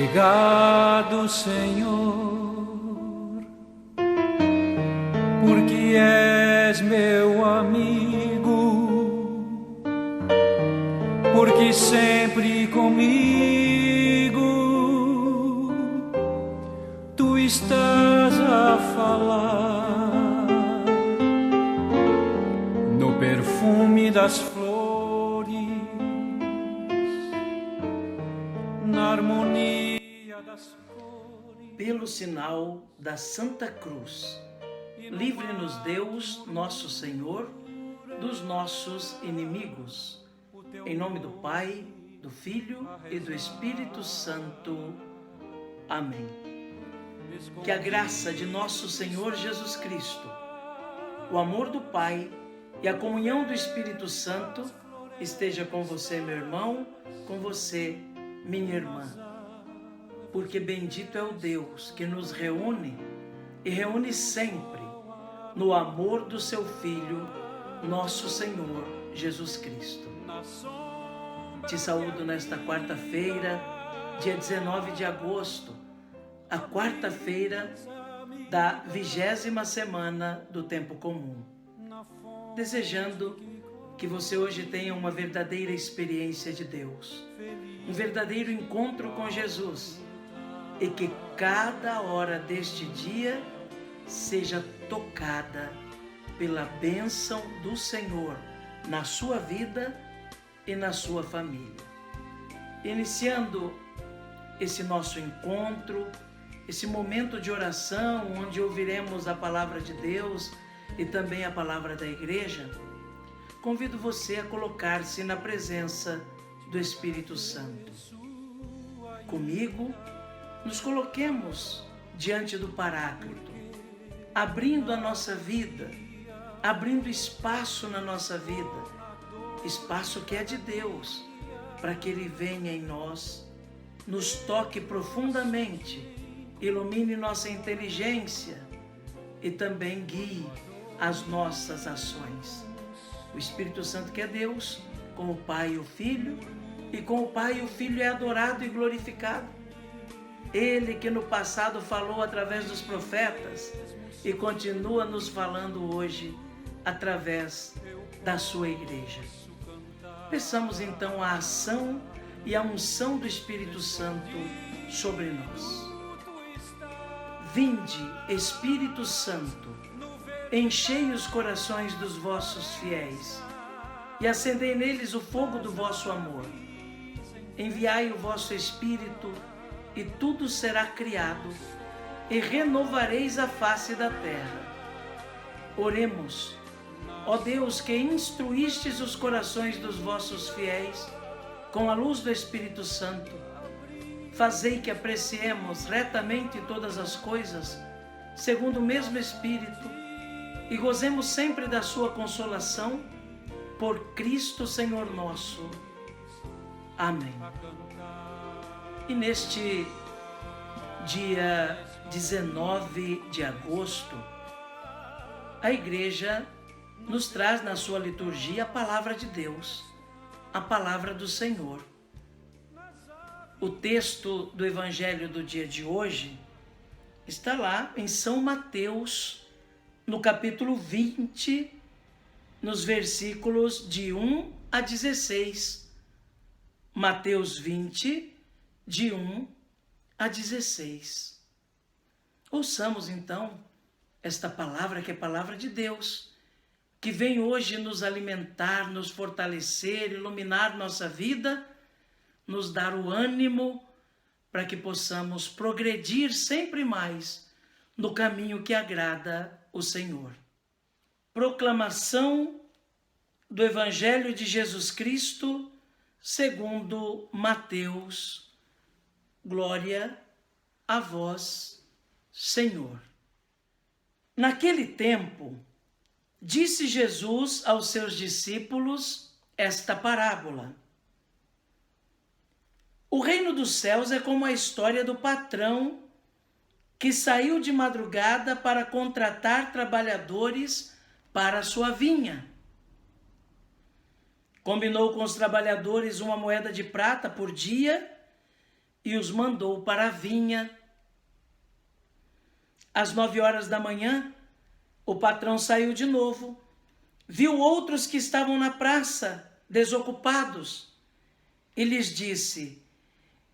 Obrigado, Senhor, porque és meu amigo, porque sempre comigo tu estás a falar no perfume das flores, na harmonia das cores. Pelo sinal da Santa Cruz, livre-nos Deus, nosso Senhor, dos nossos inimigos. Em nome do Pai, do Filho e do Espírito Santo. Amém. Que a graça de nosso Senhor Jesus Cristo, o amor do Pai e a comunhão do Espírito Santo esteja com você, meu irmão, com você, minha irmã. Porque bendito é o Deus que nos reúne e reúne sempre no amor do seu Filho, nosso Senhor Jesus Cristo. Te saúdo nesta quarta-feira, dia 19 de agosto, a quarta-feira da 20ª semana do Tempo Comum. Desejando que você hoje tenha uma verdadeira experiência de Deus, um verdadeiro encontro com Jesus, e que cada hora deste dia seja tocada pela bênção do Senhor na sua vida e na sua família. Iniciando esse nosso encontro, esse momento de oração, onde ouviremos a palavra de Deus e também a palavra da igreja, convido você a colocar-se na presença do Espírito Santo. Comigo, nos coloquemos diante do Paráclito, abrindo a nossa vida, abrindo espaço na nossa vida, espaço que é de Deus, para que Ele venha em nós, nos toque profundamente, ilumine nossa inteligência e também guie as nossas ações. O Espírito Santo, que é Deus, com o Pai e o Filho, e com o Pai e o Filho é adorado e glorificado. Ele que no passado falou através dos profetas e continua nos falando hoje através da sua igreja. Peçamos então a ação e a unção do Espírito Santo sobre nós. Vinde, Espírito Santo, enchei os corações dos vossos fiéis e acendei neles o fogo do vosso amor. Enviai o vosso Espírito e tudo será criado e renovareis a face da terra. Oremos. Ó Deus, que instruístes os corações dos vossos fiéis com a luz do Espírito Santo, fazei que apreciemos retamente todas as coisas, segundo o mesmo Espírito, e gozemos sempre da sua consolação, por Cristo Senhor nosso. Amém. E neste dia 19 de agosto, a igreja nos traz na sua liturgia a palavra de Deus, a palavra do Senhor. O texto do Evangelho do dia de hoje está lá em São Mateus, no capítulo 20, nos versículos de 1 a 16. Mateus 20, de 1 a 16. Ouçamos então esta palavra, que é a palavra de Deus, que vem hoje nos alimentar, nos fortalecer, iluminar nossa vida, nos dar o ânimo para que possamos progredir sempre mais no caminho que agrada o Senhor. Proclamação do Evangelho de Jesus Cristo segundo Mateus. Glória a vós, Senhor. Naquele tempo, disse Jesus aos seus discípulos esta parábola. O reino dos céus é como a história do patrão que saiu de madrugada para contratar trabalhadores para a sua vinha. Combinou com os trabalhadores uma moeda de prata por dia e os mandou para a vinha. Às 9 horas da manhã, o patrão saiu de novo, viu outros que estavam na praça, desocupados, e lhes disse: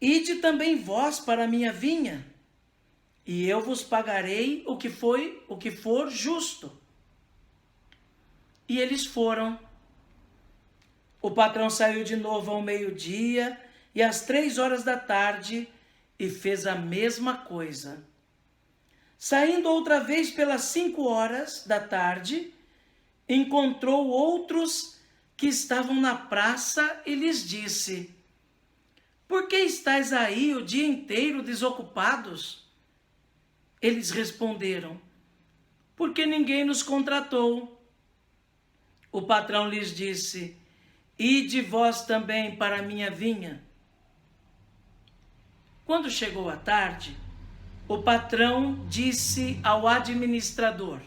ide também vós para a minha vinha, e eu vos pagarei o que for justo. E eles foram. O patrão saiu de novo ao meio-dia e às 3 horas da tarde e fez a mesma coisa. Saindo outra vez pelas 5 horas da tarde, encontrou outros que estavam na praça e lhes disse: por que estáis aí o dia inteiro desocupados? Eles responderam: porque ninguém nos contratou. O patrão lhes disse: ide vós também para a minha vinha. Quando chegou a tarde, o patrão disse ao administrador: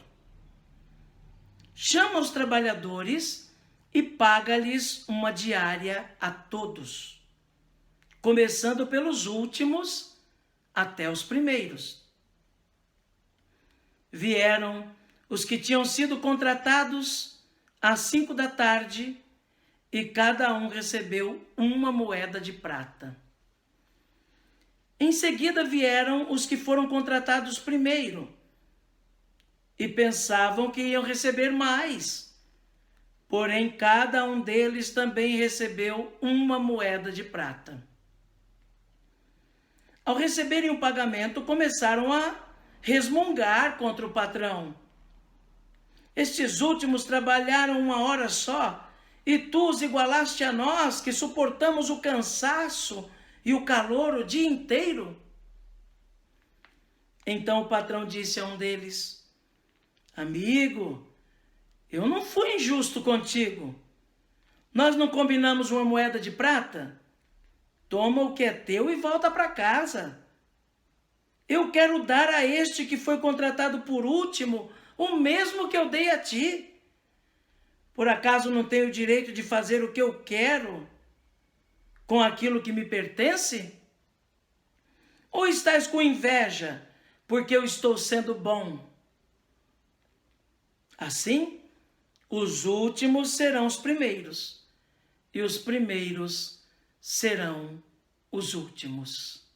chama os trabalhadores e paga-lhes uma diária a todos, começando pelos últimos até os primeiros. Vieram os que tinham sido contratados às 5 da tarde e cada um recebeu 1 moeda de prata. Em seguida vieram os que foram contratados primeiro e pensavam que iam receber mais. Porém, cada um deles também recebeu 1 moeda de prata. Ao receberem o pagamento, começaram a resmungar contra o patrão. Estes últimos trabalharam 1 hora só, e tu os igualaste a nós, que suportamos o cansaço e o calor o dia inteiro? Então o patrão disse a um deles: amigo, eu não fui injusto contigo. Nós não combinamos 1 moeda de prata? Toma o que é teu e volta para casa. Eu quero dar a este que foi contratado por último o mesmo que eu dei a ti. Por acaso não tenho o direito de fazer o que eu quero com aquilo que me pertence? Ou estás com inveja porque eu estou sendo bom? Assim, os últimos serão os primeiros, e os primeiros serão os últimos.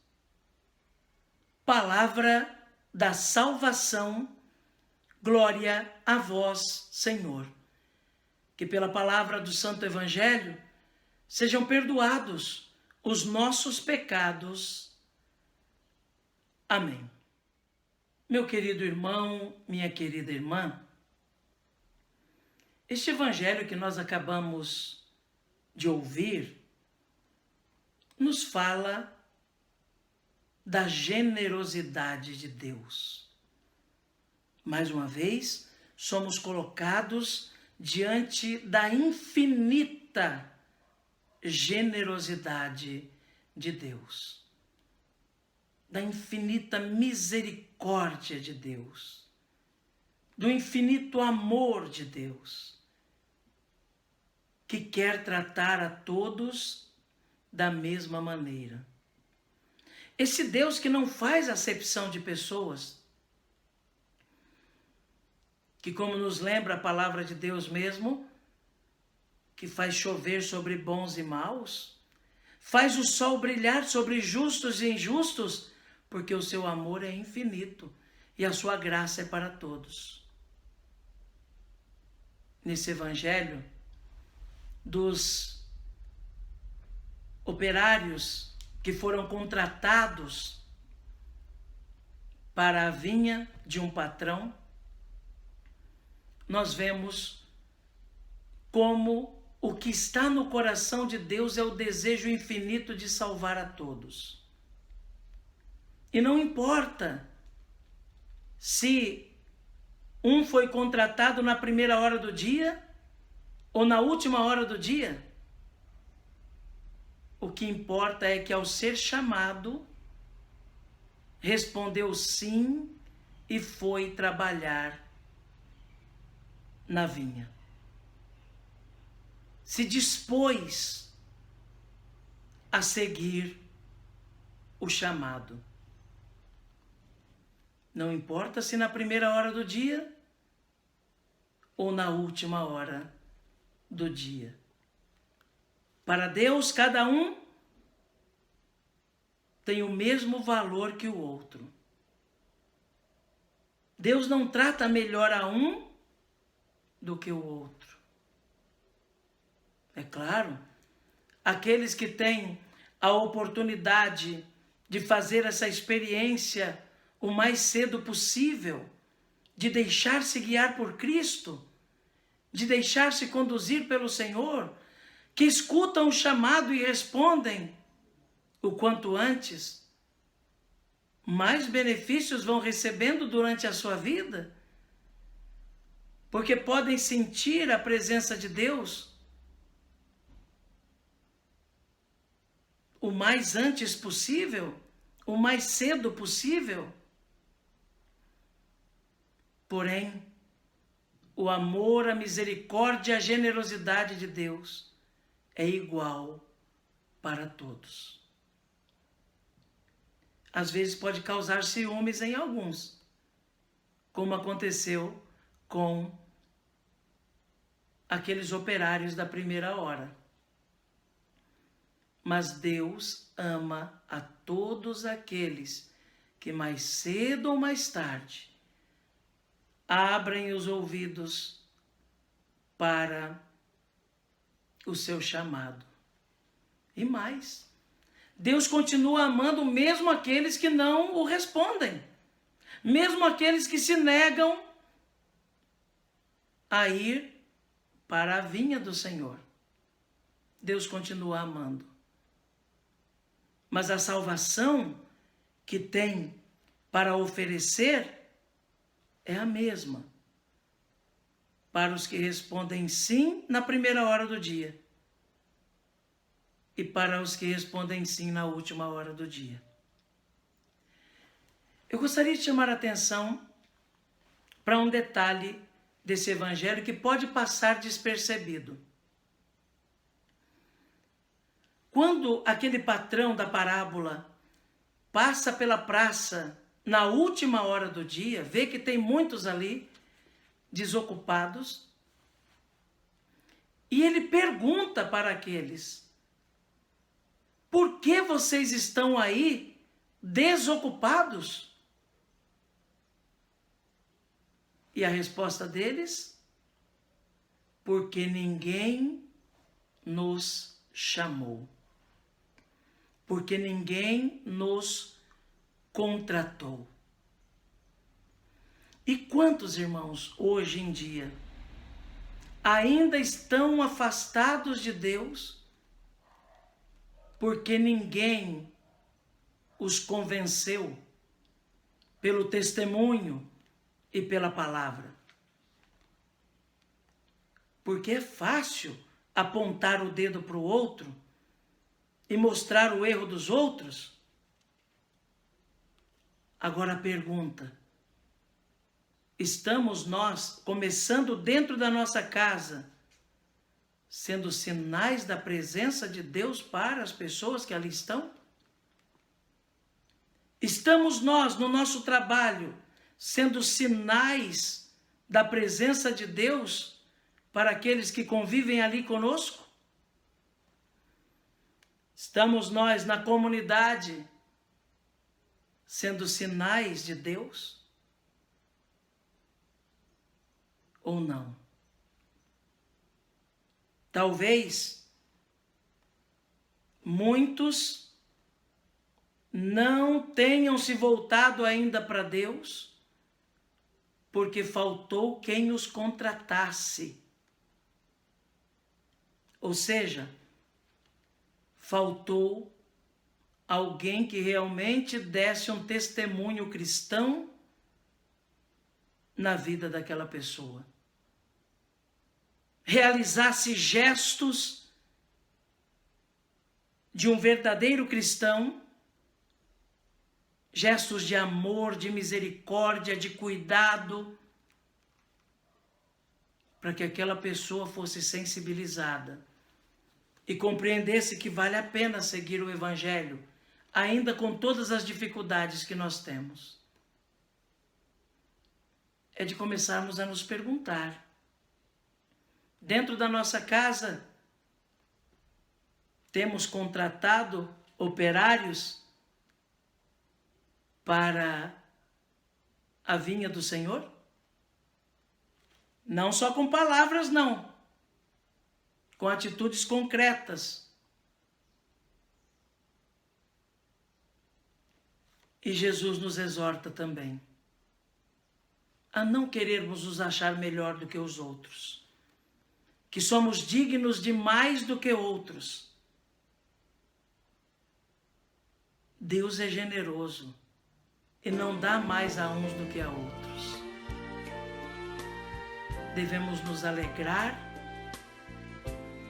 Palavra da salvação. Glória a vós, Senhor. Que pela palavra do Santo Evangelho sejam perdoados os nossos pecados. Amém. Meu querido irmão, minha querida irmã, este Evangelho que nós acabamos de ouvir nos fala da generosidade de Deus. Mais uma vez, somos colocados diante da infinita generosidade de Deus, da infinita misericórdia de Deus, do infinito amor de Deus, que quer tratar a todos da mesma maneira. Esse Deus que não faz acepção de pessoas, que, como nos lembra a palavra de Deus mesmo, que faz chover sobre bons e maus, faz o sol brilhar sobre justos e injustos, porque o seu amor é infinito e a sua graça é para todos. Nesse Evangelho, dos operários que foram contratados para a vinha de um patrão, nós vemos como o que está no coração de Deus é o desejo infinito de salvar a todos. E não importa se um foi contratado na primeira hora do dia ou na última hora do dia. O que importa é que ao ser chamado, respondeu sim e foi trabalhar na vinha. Se dispôs a seguir o chamado. Não importa se na primeira hora do dia ou na última hora do dia. Para Deus, cada um tem o mesmo valor que o outro. Deus não trata melhor a um do que o outro. É claro, aqueles que têm a oportunidade de fazer essa experiência o mais cedo possível, de deixar-se guiar por Cristo, de deixar-se conduzir pelo Senhor, que escutam o chamado e respondem o quanto antes, mais benefícios vão recebendo durante a sua vida, porque podem sentir a presença de Deus o mais antes possível, o mais cedo possível. Porém, o amor, a misericórdia, a generosidade de Deus é igual para todos. Às vezes pode causar ciúmes em alguns, como aconteceu com aqueles operários da primeira hora. Mas Deus ama a todos aqueles que mais cedo ou mais tarde abrem os ouvidos para o seu chamado. E mais, Deus continua amando mesmo aqueles que não o respondem, mesmo aqueles que se negam a ir para a vinha do Senhor. Deus continua amando. Mas a salvação que tem para oferecer é a mesma para os que respondem sim na primeira hora do dia e para os que respondem sim na última hora do dia. Eu gostaria de chamar a atenção para um detalhe desse evangelho que pode passar despercebido. Quando aquele patrão da parábola passa pela praça na última hora do dia, vê que tem muitos ali desocupados, e ele pergunta para aqueles: por que vocês estão aí desocupados? E a resposta deles: porque ninguém nos chamou. Porque ninguém nos contratou. E quantos irmãos hoje em dia ainda estão afastados de Deus porque ninguém os convenceu pelo testemunho e pela palavra? Porque é fácil apontar o dedo para o outro e mostrar o erro dos outros. Agora a pergunta: estamos nós, começando dentro da nossa casa, sendo sinais da presença de Deus para as pessoas que ali estão? Estamos nós, no nosso trabalho, sendo sinais da presença de Deus para aqueles que convivem ali conosco? Estamos nós na comunidade sendo sinais de Deus? Ou não? Talvez muitos não tenham se voltado ainda para Deus porque faltou quem os contratasse. Ou seja, faltou alguém que realmente desse um testemunho cristão na vida daquela pessoa. Realizasse gestos de um verdadeiro cristão, gestos de amor, de misericórdia, de cuidado, para que aquela pessoa fosse sensibilizada e compreendesse que vale a pena seguir o Evangelho, ainda com todas as dificuldades que nós temos, é de começarmos a nos perguntar, dentro da nossa casa, temos contratado operários para a vinha do Senhor? Não só com palavras, não. Com atitudes concretas. E Jesus nos exorta também a não querermos nos achar melhor do que os outros, que somos dignos de mais do que outros. Deus é generoso e não dá mais a uns do que a outros. Devemos nos alegrar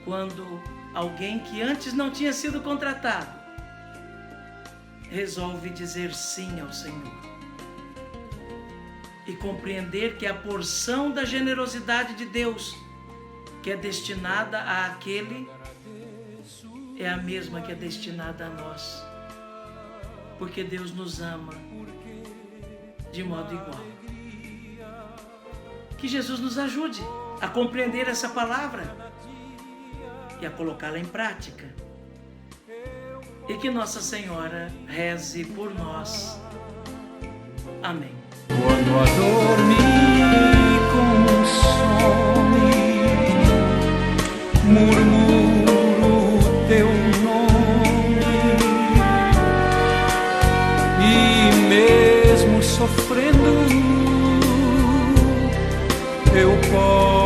quando alguém que antes não tinha sido contratado resolve dizer sim ao Senhor e compreender que a porção da generosidade de Deus que é destinada àquele é a mesma que é destinada a nós, porque Deus nos ama de modo igual. Que Jesus nos ajude a compreender essa palavra e a colocá-la em prática. E que Nossa Senhora reze por nós. Amém. Quando a dor me consome, murmuro o teu nome, e mesmo sofrendo, eu posso